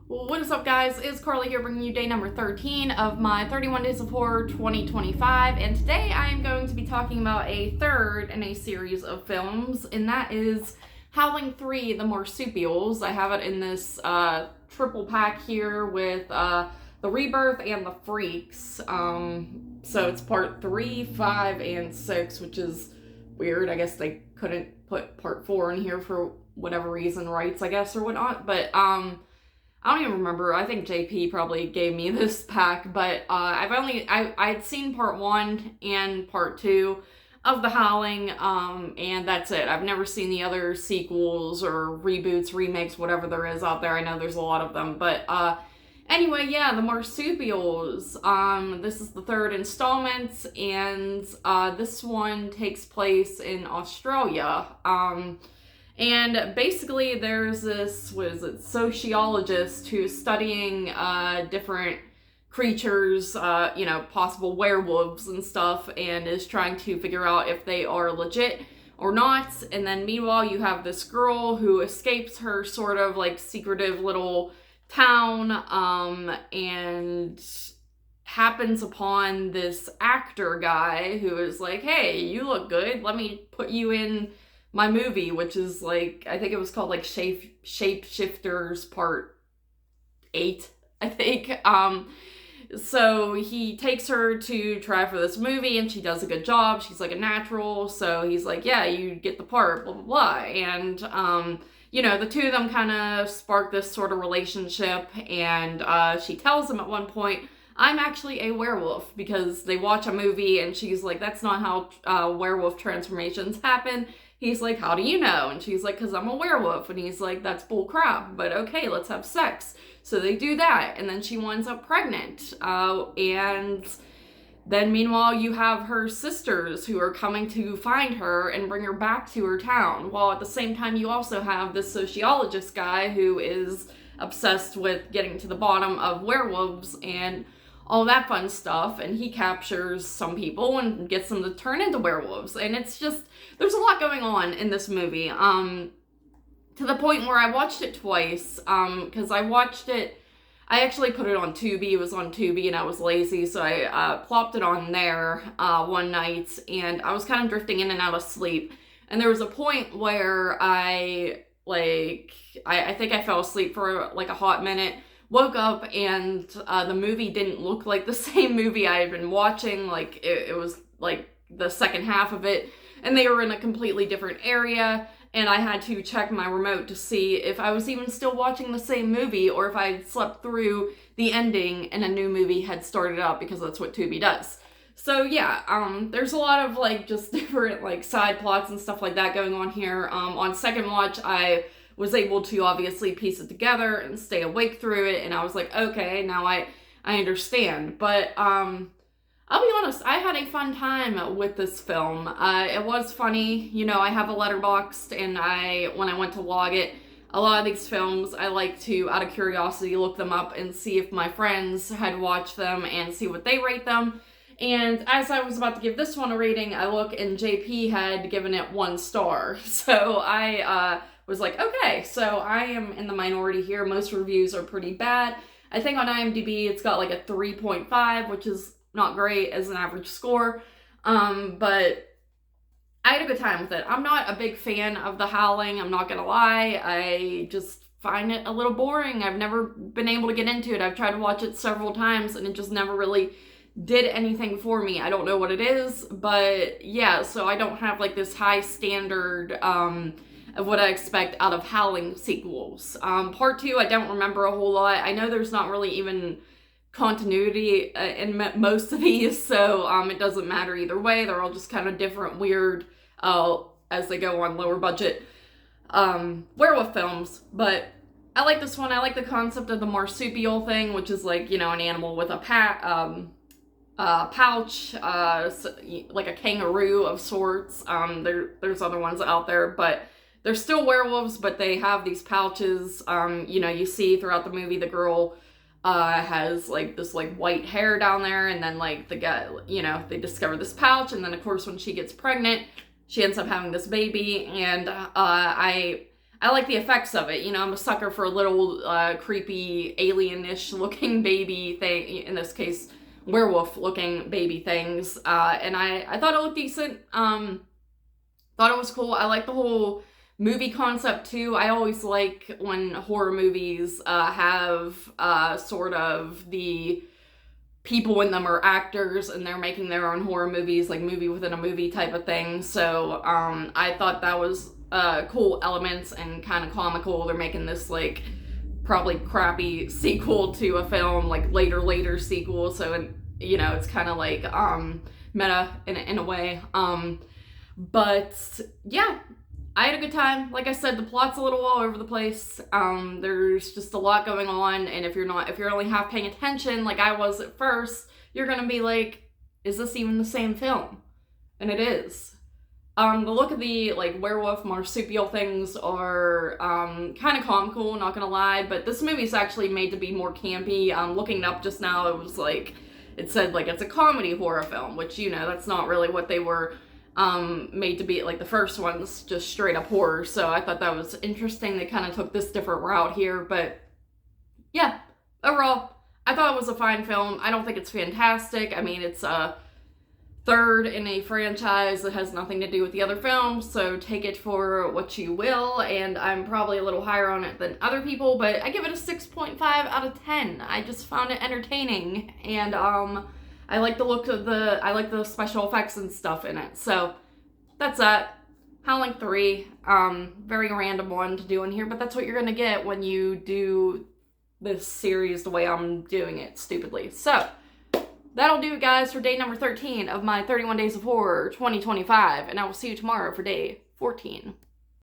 What is up, guys? It's Carly here, bringing you day number 13 of my 31 Days of Horror 2025, and today I am going to be talking about a third in a series of films, and that is Howling 3, The Marsupials. I have it in this triple pack here with the Rebirth and the Freaks, so it's part 3, 5, and 6, which is weird. I guess they couldn't put part 4 in here for whatever reason, rights, I guess, or whatnot, but I don't even remember. I think JP probably gave me this pack, but I'd seen part 1 and part 2 of The Howling, and that's it. I've never seen the other sequels or reboots, remakes, whatever there is out there. I know there's a lot of them, but anyway, yeah, The Marsupials. This is the third installment, and this one takes place in Australia. And basically there's this, sociologist who's studying different creatures, possible werewolves and stuff, and is trying to figure out if they are legit or not. And then meanwhile, you have this girl who escapes her sort of like secretive little town, and happens upon this actor guy who is like, hey, you look good, let me put you in my movie, which is like, I think it was called like Shapeshifters Part 8, I think. So he takes her to try for this movie, and she does a good job. She's like a natural, so he's like, yeah, you get the part, blah, blah, blah. And, the two of them kind of spark this sort of relationship, and she tells him at one point, I'm actually a werewolf, because they watch a movie, and she's like, that's not how werewolf transformations happen. He's like, how do you know? And she's like, because I'm a werewolf. And he's like, that's bull crap, but okay, let's have sex. So they do that, and then she winds up pregnant. And then meanwhile, you have her sisters who are coming to find her and bring her back to her town. While at the same time, you also have this sociologist guy who is obsessed with getting to the bottom of werewolves and all that fun stuff, and he captures some people and gets them to turn into werewolves. And it's just, there's a lot going on in this movie, to the point where I watched it twice, because I actually put it on Tubi. It was on Tubi, and I was lazy, so I plopped it on there one night, and I was kind of drifting in and out of sleep, and there was a point where I think I fell asleep for like a hot minute, woke up, and the movie didn't look like the same movie I had been watching. Like, it was like the second half of it, and they were in a completely different area, and I had to check my remote to see if I was even still watching the same movie, or if I had slept through the ending and a new movie had started up, because that's what Tubi does. So yeah, there's a lot of like just different like side plots and stuff like that going on here. On second watch, I was able to obviously piece it together and stay awake through it, and I was like, okay, now I understand. But I'll be honest, I had a fun time with this film. It was funny. I have a Letterboxd, and when I went to log it, a lot of these films, I like to, out of curiosity, look them up and see if my friends had watched them and see what they rate them. And as I was about to give this one a rating, I look, and JP had given it 1 star. So I was like, okay, so I am in the minority here. Most reviews are pretty bad. I think on IMDb it's got like a 3.5, which is not great as an average score, but I had a good time with it. I'm not a big fan of The Howling, I'm not gonna lie. I just find it a little boring. I've never been able to get into it. I've tried to watch it several times, and it just never really did anything for me. I don't know what it is, but yeah, so I don't have like this high standard of what I expect out of Howling sequels. Part 2, I don't remember a whole lot. I know there's not really even continuity in most of these, so it doesn't matter either way. They're all just kind of different, weird, as they go on lower budget werewolf films. But I like this one. I like the concept of the marsupial thing, which is like, an animal with a pouch, like a kangaroo of sorts. There's other ones out there, but they're still werewolves, but they have these pouches. You see throughout the movie, the girl has like this like white hair down there, and then like the guy, they discover this pouch, and then of course when she gets pregnant, she ends up having this baby. And I like the effects of it. You know, I'm a sucker for a little creepy alien-ish looking baby thing. In this case, werewolf looking baby things. And I thought it looked decent. Thought it was cool. I like the whole movie concept too. I always like when horror movies have sort of the people in them are actors and they're making their own horror movies, like movie within a movie type of thing. So I thought that was cool elements and kind of comical. They're making this like probably crappy sequel to a film, like later sequel. So you know, it's kind of like meta in a way. But yeah, I had a good time. Like I said, the plot's a little all over the place. There's just a lot going on, and if you're only half paying attention, like I was at first, you're gonna be like, is this even the same film? And it is. The look of the like werewolf marsupial things are kind of comical, not gonna lie, but this movie's actually made to be more campy. Looking it up just now, it said like it's a comedy horror film, which, you know, that's not really what they were made to be. Like the first one's just straight up horror, so I thought that was interesting. They kind of took this different route here, but yeah, overall, I thought it was a fine film. I don't think it's fantastic. I mean, it's a third in a franchise that has nothing to do with the other films, so take it for what you will, and I'm probably a little higher on it than other people, but I give it a 6.5 out of 10. I just found it entertaining, and I like the look of I like the special effects and stuff in it. So that's that. Howling 3, very random one to do in here, but that's what you're gonna get when you do this series the way I'm doing it, stupidly. So that'll do it, guys, for day number 13 of my 31 Days of Horror 2025, and I will see you tomorrow for day 14.